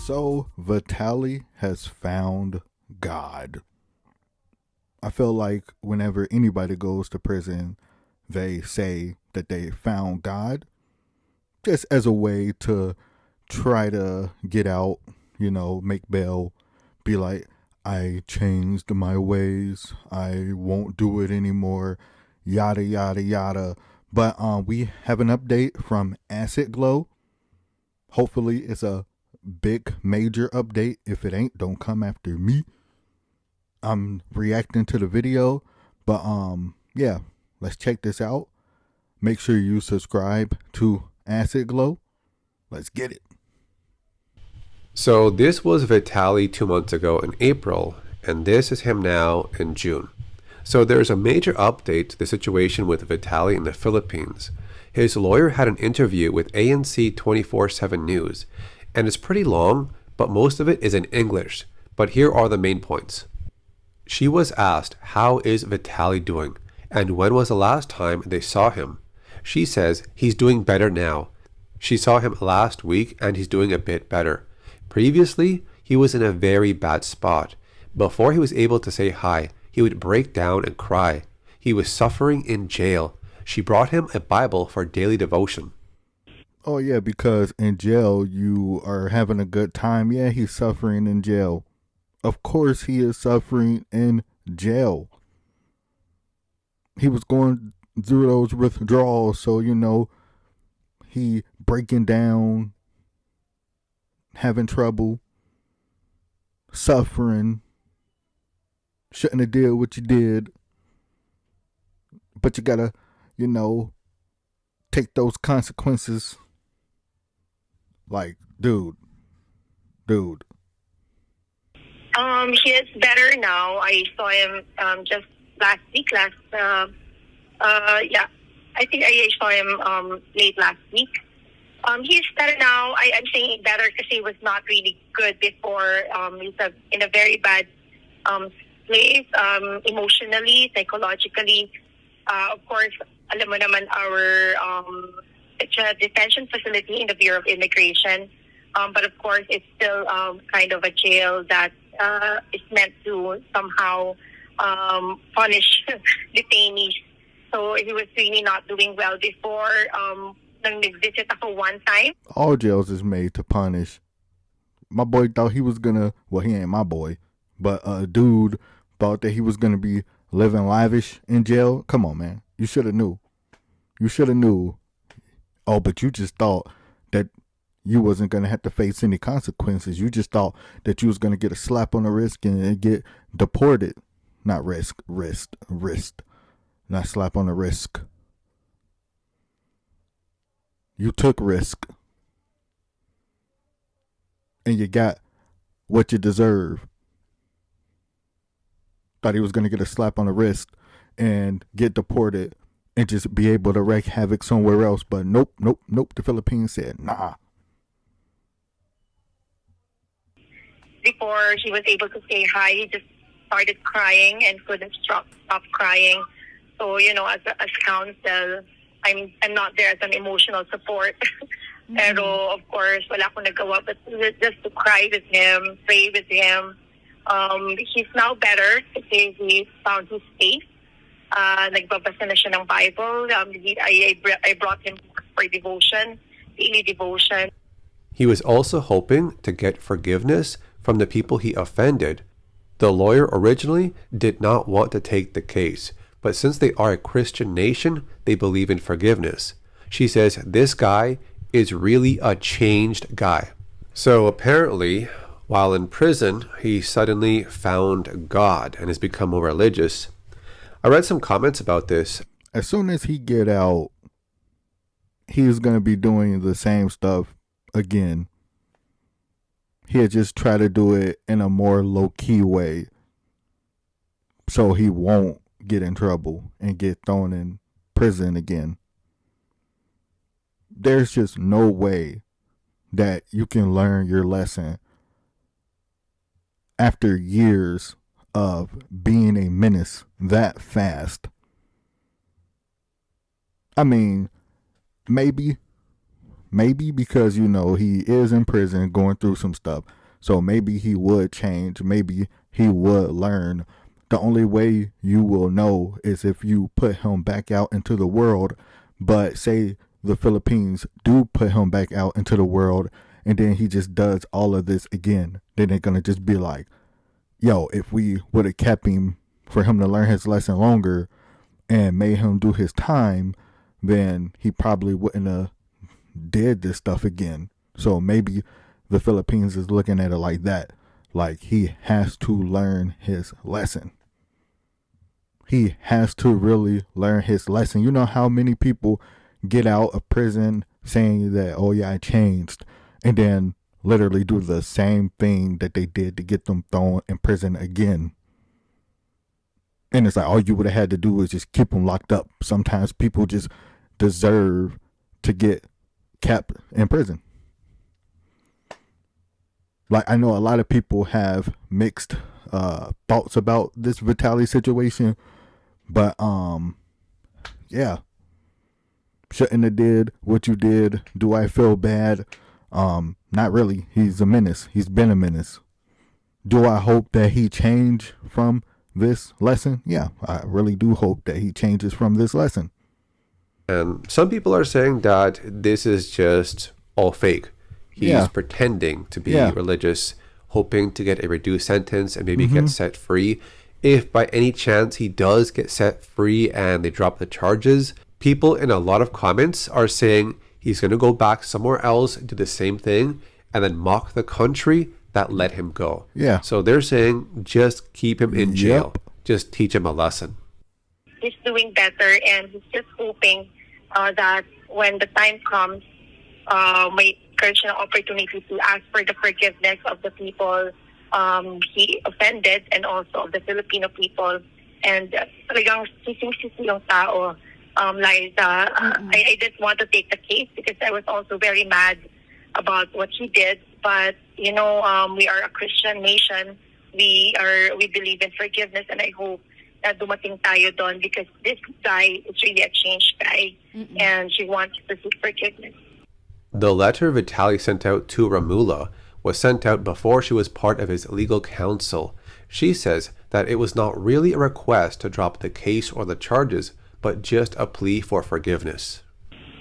So Vitaly has found God. I feel like whenever anybody goes to prison, they say that they found God just as a way to try to get out, make bail, be like, I changed my ways, I won't do it anymore, yada, yada, yada. But we have an update from Acid Glow. Hopefully, it's a big major update. If it ain't, don't come after me. I'm reacting to the video, but yeah, let's check this out. Make sure you subscribe to Acid Glow. Let's get it. So this was Vitaly 2 months ago in April, and this is him now in June. So there's a major update to the situation with Vitaly in the Philippines. His lawyer had an interview with ANC 24/7 News, and it's pretty long, but most of it is in English. But here are the main points. She was asked, how is Vitaly doing, and when was the last time they saw him? She says he's doing better now. She saw him last week and he's doing a bit better. Previously, he was in a very bad spot. Before he was able to say hi, he would break down and cry. He was suffering in jail. She brought him a Bible for daily devotion. Oh yeah, because in jail you are having a good time. Yeah, he's suffering in jail. Of course he is suffering in jail. He was going through those withdrawals, so he breaking down, having trouble, suffering, shouldn't have did what you did. But you gotta, take those consequences. Like, dude. He is better now. I saw him just last week. Yeah, I think I saw him late last week. He's better now. I'm saying better because he was not really good before. He's in a very bad place, emotionally, psychologically. Of course, alam mo naman it's a detention facility in the Bureau of Immigration. But of course, it's still kind of a jail that is meant to somehow punish detainees. So he was really not doing well before. Nang nag-visit ako one time. All jails is made to punish. My boy thought he was gonna, well, he ain't my boy, but a dude thought that he was gonna be living lavish in jail. Come on, man. You should have knew. Oh, but you just thought that you wasn't going to have to face any consequences. You just thought that you was going to get a slap on the wrist and get deported. Not wrist. Not slap on the wrist. You took risk. And you got what you deserve. Thought he was going to get a slap on the wrist and get deported and just be able to wreak havoc somewhere else. But nope. The Philippines said, nah. Before he was able to say hi, he just started crying and couldn't stop crying. So, as counsel, I'm not there as an emotional support. Mm-hmm. Pero, of course, wala akong nagawa but just to cry with him, pray with him. He's now better kasi he found his faith. Nagbabasa na siya ng Bible. I brought him for devotion, daily devotion. He was also hoping to get forgiveness from the people he offended. The lawyer originally did not want to take the case, but since they are a Christian nation, they believe in forgiveness. She says this guy is really a changed guy. So apparently, while in prison, he suddenly found God and has become more religious. I read some comments about this. As soon as he get out, he's going to be doing the same stuff again. He'll just try to do it in a more low-key way so he won't get in trouble and get thrown in prison again. There's just no way that you can learn your lesson after years of being a menace that fast. I mean, maybe because, he is in prison going through some stuff. So maybe he would change. Maybe he would learn. The only way you will know is if you put him back out into the world. But say the Philippines do put him back out into the world and then he just does all of this again. Then they're going to just be like, yo, if we would have kept him for him to learn his lesson longer and made him do his time, then he probably wouldn't have did this stuff again. So maybe the Philippines is looking at it like that. Like he has to learn his lesson. He has to really learn his lesson. You know how many people get out of prison saying that, oh yeah, I changed, and then literally do the same thing that they did to get them thrown in prison again. And it's like all you would have had to do is just keep them locked up. Sometimes people just deserve to get kept in prison. Like I know a lot of people have mixed thoughts about this Vitaly situation, but yeah, shouldn't have did what you did. Do I feel bad? Not really. He's a menace. He's been a menace. Do I hope that he change from this lesson? Yeah, I really do hope that he changes from this lesson. And some people are saying that this is just all fake. He's pretending to be religious, hoping to get a reduced sentence and maybe get set free. If by any chance he does get set free and they drop the charges, people in a lot of comments are saying he's going to go back somewhere else, do the same thing, and then mock the country that let him go. Yeah. So they're saying just keep him in jail. Just teach him a lesson. He's doing better, and he's just hoping that when the time comes, may encourage an opportunity to ask for the forgiveness of the people he offended and also of the Filipino people. And talagang sising-sisi yung tao, Liza. I didn't want to take the case because I was also very mad about what he did. But, you know, we are a Christian nation. We believe in forgiveness, and I hope na dumating tayo doon because this guy is really a changed guy and she wants to seek forgiveness. The letter Vitaly sent out to Ramula was sent out before she was part of his legal counsel. She says that it was not really a request to drop the case or the charges, but just a plea for forgiveness.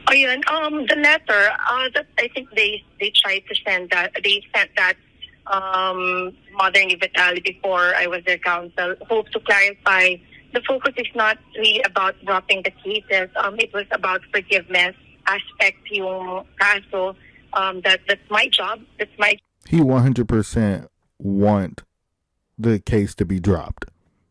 Ayun, the letter, that I think they tried to send that. They sent that Mother ni Vitaly before I was their counsel. Hope to clarify. The focus is not really about dropping the cases. It was about forgiveness aspect yung kaso. That's my job. He 100% want the case to be dropped.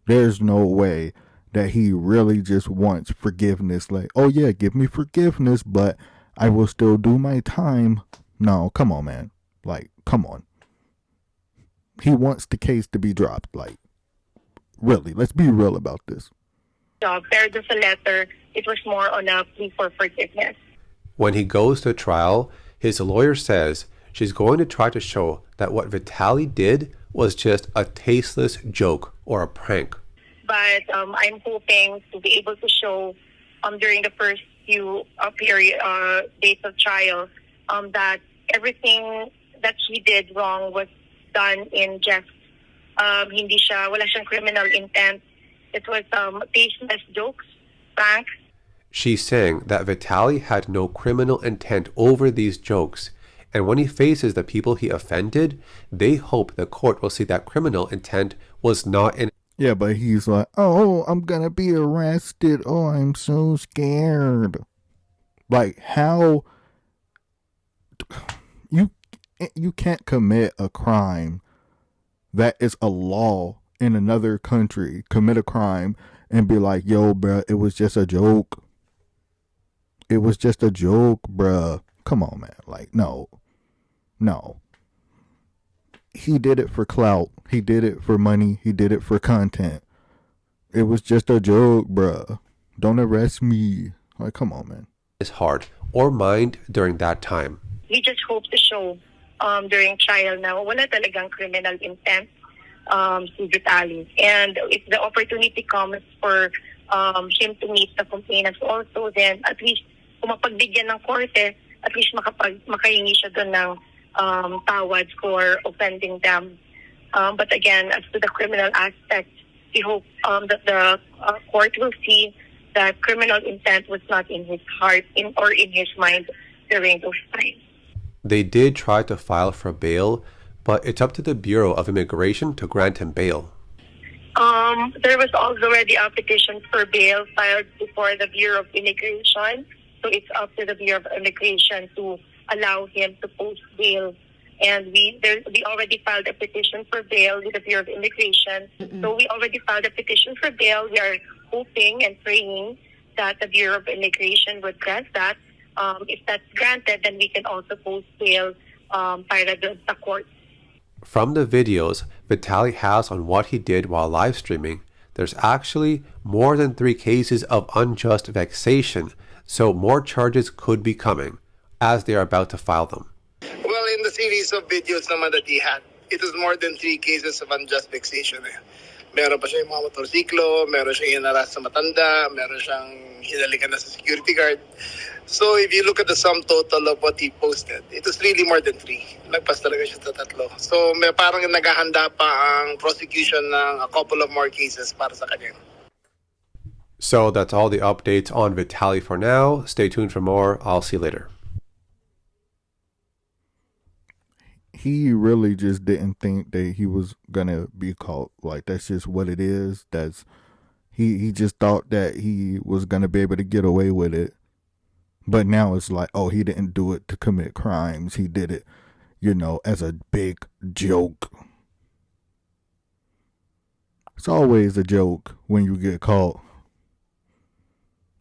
There's no way that he really just wants forgiveness. Like, oh yeah, give me forgiveness, but I will still do my time. No, come on, man. Like, come on. He wants the case to be dropped. Like, really, let's be real about this. Job. There was a letter. It was more on a plea for forgiveness. When he goes to trial, his lawyer says she's going to try to show that what Vitaly did was just a tasteless joke or a prank. But I'm hoping to be able to show during the first few days of trial that everything that he did wrong was done in jest. Wala siyang criminal intent. It was tasteless jokes, pranks. She's saying that Vitaly had no criminal intent over these jokes, and when he faces the people he offended, they hope the court will see that criminal intent was not in. Yeah, but he's like, oh, I'm gonna be arrested. Oh, I'm so scared. Like, how you can't commit a crime that is a law in another country, commit a crime and be like, yo, bruh, it was just a joke. It was just a joke, bruh. Come on, man. Like, no. He did it for clout. He did it for money. He did it for content. It was just a joke, bruh. Don't arrest me. Like, come on, man. His heart or mind during that time. We just hope to show during trial na wala talagang criminal intent si Vitaly. And if the opportunity comes for him to meet the complainants also, then at least kung mapagbigyan ng korte, at least makahingi siya doon ng tawad for offending them. But again, as to the criminal aspect, we hope that the court will see that criminal intent was not in his heart or in his mind during those times. They did try to file for bail, but it's up to the Bureau of Immigration to grant him bail. There was already a petition for bail filed before the Bureau of Immigration. So it's up to the Bureau of Immigration to allow him to post bail. And we already filed a petition for bail with the Bureau of Immigration. So we already filed a petition for bail. We are hoping and praying that the Bureau of Immigration would grant that. If that's granted, then we can also post bail para sa court. From the videos Vitaly has on what he did while live streaming, there's actually more than 3 cases of unjust vexation, so more charges could be coming, as they are about to file them. Well, in the series of videos naman that he had, it is more than 3 cases of unjust vexation. Meron pa siya yung mga motorsiklo, meron siya hinaras sa matanda, meron siyang hinalikan na sa security guard. So if you look at the sum total of what he posted, it was really more than 3. Nagpas talaga siya sa 3. So may parang naghahanda pa ang prosecution ng a couple of more cases para sa kanya. So that's all the updates on Vitaly for now. Stay tuned for more. I'll see you later. He really just didn't think that he was gonna be caught. Like, that's just what it is. He just thought that he was gonna be able to get away with it. But now it's like, oh, he didn't do it to commit crimes. He did it, as a big joke. It's always a joke when you get caught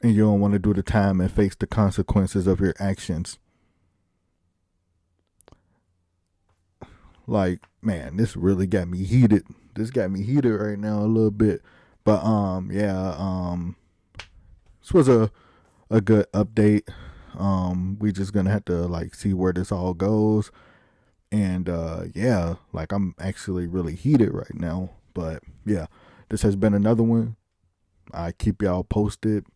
and you don't want to do the time and face the consequences of your actions. Like, man, this really got me heated. This got me heated right now a little bit. But this was a good update. We just gonna have to see where this all goes. And I'm actually really heated right now. But yeah, this has been another one. I keep y'all posted.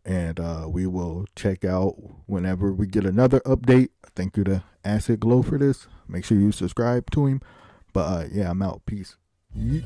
And we will check out whenever we get another update. Thank you to Acid Glow for this. Make sure you subscribe to him. But I'm out. Peace. Yeet.